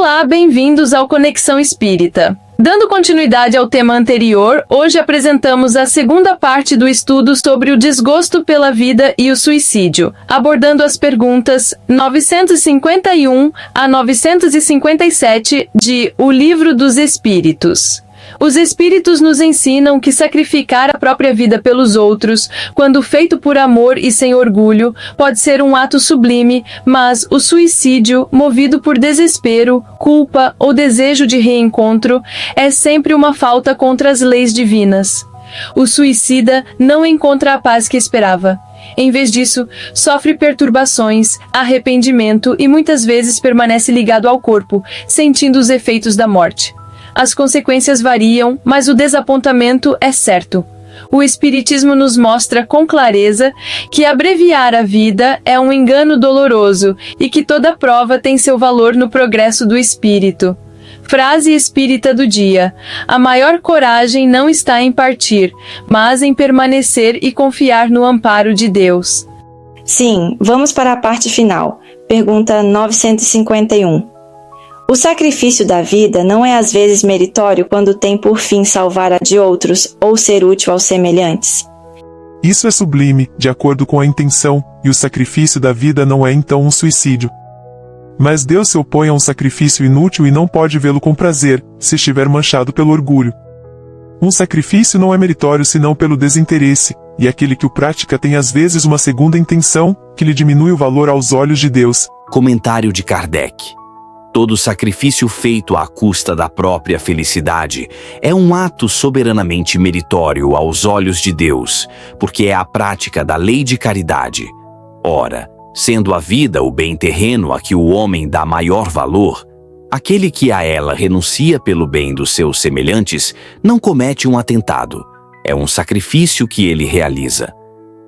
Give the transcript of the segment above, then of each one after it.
Olá, bem-vindos ao Conexão Espírita. Dando continuidade ao tema anterior, hoje apresentamos a segunda parte do estudo sobre o desgosto pela vida e o suicídio, abordando as perguntas 951 a 957 de O Livro dos Espíritos. Os Espíritos nos ensinam que sacrificar a própria vida pelos outros, quando feito por amor e sem orgulho, pode ser um ato sublime, mas o suicídio, movido por desespero, culpa ou desejo de reencontro, é sempre uma falta contra as leis divinas. O suicida não encontra a paz que esperava. Em vez disso, sofre perturbações, arrependimento e muitas vezes permanece ligado ao corpo, sentindo os efeitos da morte. As consequências variam, mas o desapontamento é certo. O Espiritismo nos mostra com clareza que abreviar a vida é um engano doloroso e que toda prova tem seu valor no progresso do espírito. Frase espírita do dia: a maior coragem não está em partir, mas em permanecer e confiar no amparo de Deus. Sim, vamos para a parte final. Pergunta 951. O sacrifício da vida não é às vezes meritório quando tem por fim salvar a de outros ou ser útil aos semelhantes? Isso é sublime, de acordo com a intenção, e o sacrifício da vida não é então um suicídio. Mas Deus se opõe a um sacrifício inútil e não pode vê-lo com prazer, se estiver manchado pelo orgulho. Um sacrifício não é meritório senão pelo desinteresse, e aquele que o pratica tem às vezes uma segunda intenção, que lhe diminui o valor aos olhos de Deus. Comentário de Kardec. Todo sacrifício feito à custa da própria felicidade é um ato soberanamente meritório aos olhos de Deus, porque é a prática da lei de caridade. Ora, sendo a vida o bem terreno a que o homem dá maior valor, aquele que a ela renuncia pelo bem dos seus semelhantes não comete um atentado, é um sacrifício que ele realiza.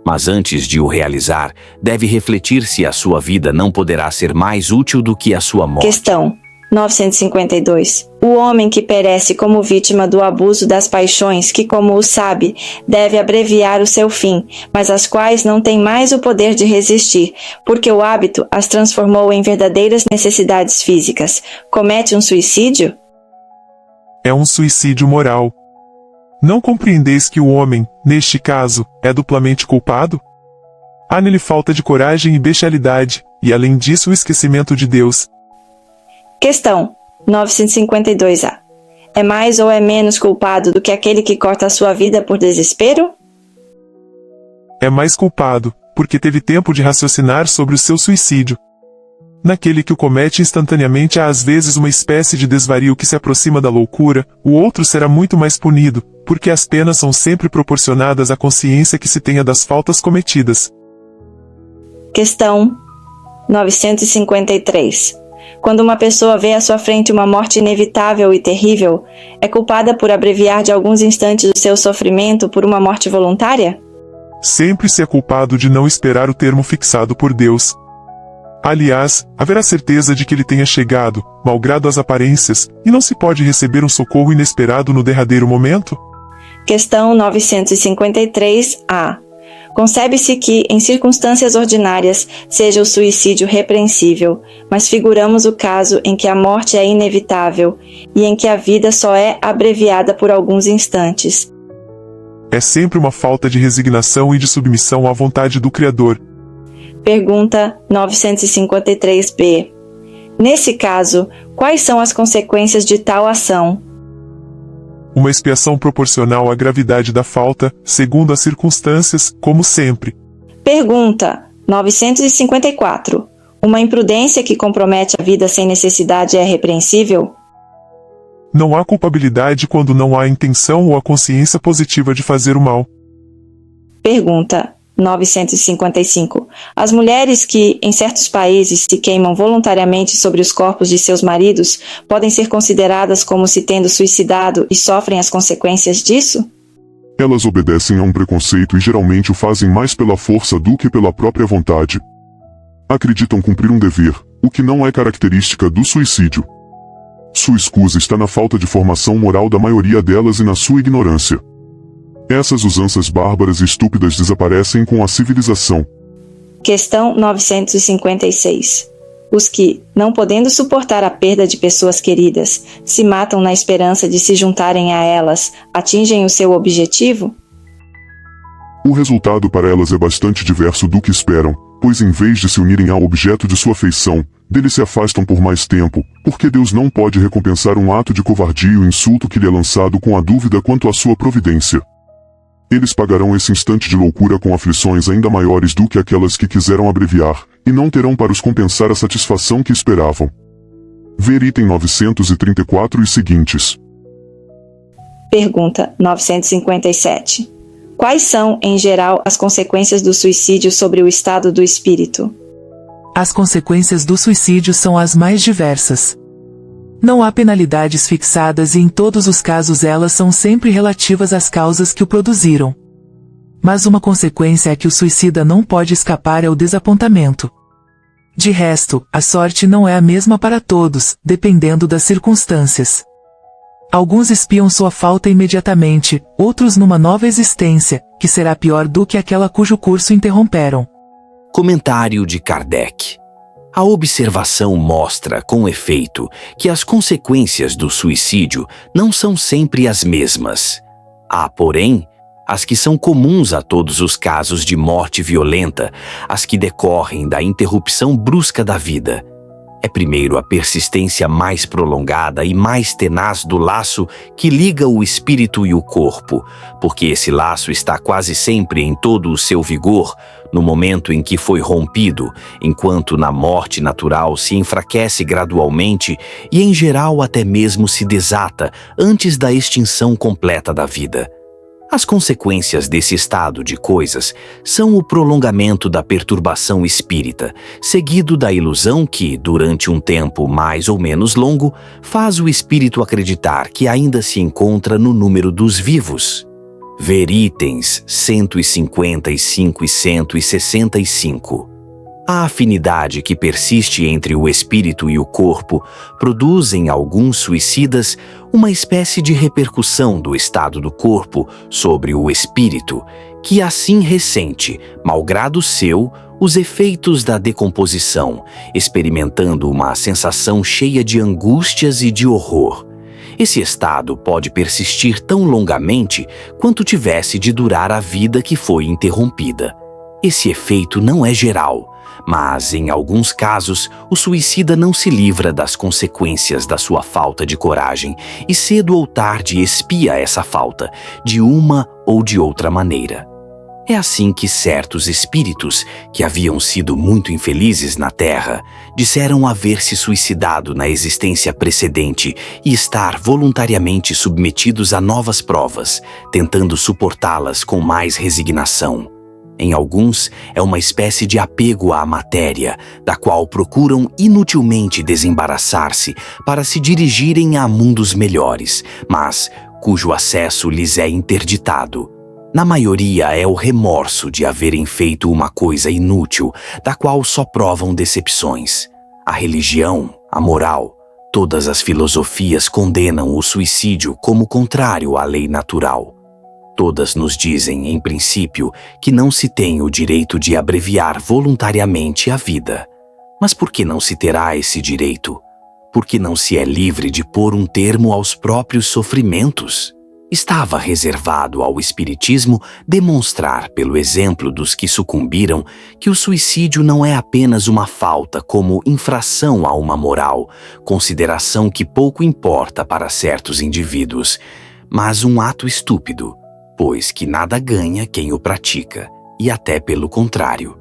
Mas antes de o realizar, deve refletir se a sua vida não poderá ser mais útil do que a sua morte. Questão 952. O homem que perece como vítima do abuso das paixões que, como o sabe, deve abreviar o seu fim, mas as quais não tem mais o poder de resistir, porque o hábito as transformou em verdadeiras necessidades físicas, comete um suicídio? É um suicídio moral. Não compreendeis que o homem, neste caso, é duplamente culpado? Há nele falta de coragem e bestialidade, e além disso o esquecimento de Deus. Questão 952A. É mais ou é menos culpado do que aquele que corta a sua vida por desespero? É mais culpado, porque teve tempo de raciocinar sobre o seu suicídio. Naquele que o comete instantaneamente há às vezes uma espécie de desvario que se aproxima da loucura, o outro será muito mais punido, porque as penas são sempre proporcionadas à consciência que se tenha das faltas cometidas. Questão 953. Quando uma pessoa vê à sua frente uma morte inevitável e terrível, é culpada por abreviar de alguns instantes o seu sofrimento por uma morte voluntária? Sempre se é culpado de não esperar o termo fixado por Deus. Aliás, haverá certeza de que ele tenha chegado, malgrado as aparências, e não se pode receber um socorro inesperado no derradeiro momento? Questão 953-A. Concebe-se que, em circunstâncias ordinárias, seja o suicídio repreensível, mas figuramos o caso em que a morte é inevitável e em que a vida só é abreviada por alguns instantes. É sempre uma falta de resignação e de submissão à vontade do Criador. Pergunta 953-B. Nesse caso, quais são as consequências de tal ação? Uma expiação proporcional à gravidade da falta, segundo as circunstâncias, como sempre. Pergunta 954. Uma imprudência que compromete a vida sem necessidade é repreensível? Não há culpabilidade quando não há intenção ou a consciência positiva de fazer o mal. Pergunta 955. As mulheres que, em certos países, se queimam voluntariamente sobre os corpos de seus maridos podem ser consideradas como se tendo suicidado e sofrem as consequências disso? Elas obedecem a um preconceito e geralmente o fazem mais pela força do que pela própria vontade. Acreditam cumprir um dever, o que não é característica do suicídio. Sua escusa está na falta de formação moral da maioria delas e na sua ignorância. Essas usanças bárbaras e estúpidas desaparecem com a civilização. Questão 956. Os que, não podendo suportar a perda de pessoas queridas, se matam na esperança de se juntarem a elas, atingem o seu objetivo? O resultado para elas é bastante diverso do que esperam, pois em vez de se unirem ao objeto de sua afeição, dele se afastam por mais tempo, porque Deus não pode recompensar um ato de covardia e o insulto que lhe é lançado com a dúvida quanto à sua providência. Eles pagarão esse instante de loucura com aflições ainda maiores do que aquelas que quiseram abreviar, e não terão para os compensar a satisfação que esperavam. Ver item 934 e seguintes. Pergunta 957. Quais são, em geral, as consequências do suicídio sobre o estado do espírito? As consequências do suicídio são as mais diversas. Não há penalidades fixadas e em todos os casos elas são sempre relativas às causas que o produziram. Mas uma consequência é que o suicida não pode escapar ao desapontamento. De resto, a sorte não é a mesma para todos, dependendo das circunstâncias. Alguns espiam sua falta imediatamente, outros numa nova existência, que será pior do que aquela cujo curso interromperam. Comentário de Kardec. A observação mostra, com efeito, que as consequências do suicídio não são sempre as mesmas. Há, porém, as que são comuns a todos os casos de morte violenta, as que decorrem da interrupção brusca da vida. É primeiro a persistência mais prolongada e mais tenaz do laço que liga o espírito e o corpo, porque esse laço está quase sempre em todo o seu vigor no momento em que foi rompido, enquanto na morte natural se enfraquece gradualmente e em geral até mesmo se desata antes da extinção completa da vida. As consequências desse estado de coisas são o prolongamento da perturbação espírita, seguido da ilusão que, durante um tempo mais ou menos longo, faz o espírito acreditar que ainda se encontra no número dos vivos. Ver itens 155 e 165. A afinidade que persiste entre o espírito e o corpo produz em alguns suicidas uma espécie de repercussão do estado do corpo sobre o espírito, que assim ressente, malgrado seu, os efeitos da decomposição, experimentando uma sensação cheia de angústias e de horror. Esse estado pode persistir tão longamente quanto tivesse de durar a vida que foi interrompida. Esse efeito não é geral, mas, em alguns casos, o suicida não se livra das consequências da sua falta de coragem e cedo ou tarde expia essa falta, de uma ou de outra maneira. É assim que certos espíritos, que haviam sido muito infelizes na Terra, disseram haver se suicidado na existência precedente e estar voluntariamente submetidos a novas provas, tentando suportá-las com mais resignação. Em alguns, é uma espécie de apego à matéria, da qual procuram inutilmente desembaraçar-se para se dirigirem a mundos melhores, mas cujo acesso lhes é interditado. Na maioria é o remorso de haverem feito uma coisa inútil, da qual só provam decepções. A religião, a moral, todas as filosofias condenam o suicídio como contrário à lei natural. Todas nos dizem, em princípio, que não se tem o direito de abreviar voluntariamente a vida. Mas por que não se terá esse direito? Por que não se é livre de pôr um termo aos próprios sofrimentos? Estava reservado ao Espiritismo demonstrar, pelo exemplo dos que sucumbiram, que o suicídio não é apenas uma falta como infração a uma moral, consideração que pouco importa para certos indivíduos, mas um ato estúpido, pois que nada ganha quem o pratica, e até pelo contrário.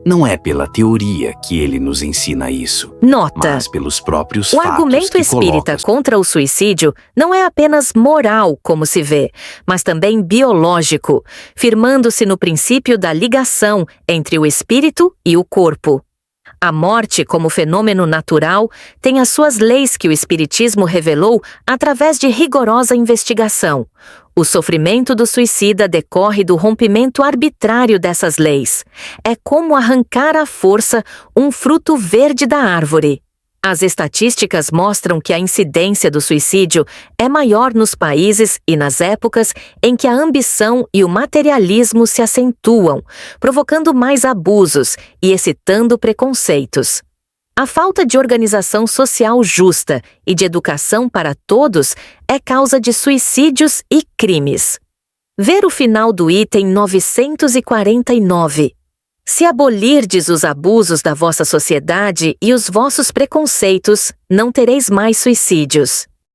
Não é pela teoria que ele nos ensina isso, Nota: mas pelos próprios o fatos argumento que espírita coloca. contra o suicídio não é apenas moral, como se vê, mas também biológico, firmando-se no princípio da ligação entre o espírito e o corpo. A morte, como fenômeno natural, tem as suas leis que o Espiritismo revelou através de rigorosa investigação. O sofrimento do suicida decorre do rompimento arbitrário dessas leis. É como arrancar à força um fruto verde da árvore. As estatísticas mostram que a incidência do suicídio é maior nos países e nas épocas em que a ambição e o materialismo se acentuam, provocando mais abusos e excitando preconceitos. A falta de organização social justa e de educação para todos é causa de suicídios e crimes. Ver o final do item 949. Se abolirdes os abusos da vossa sociedade e os vossos preconceitos, não tereis mais suicídios.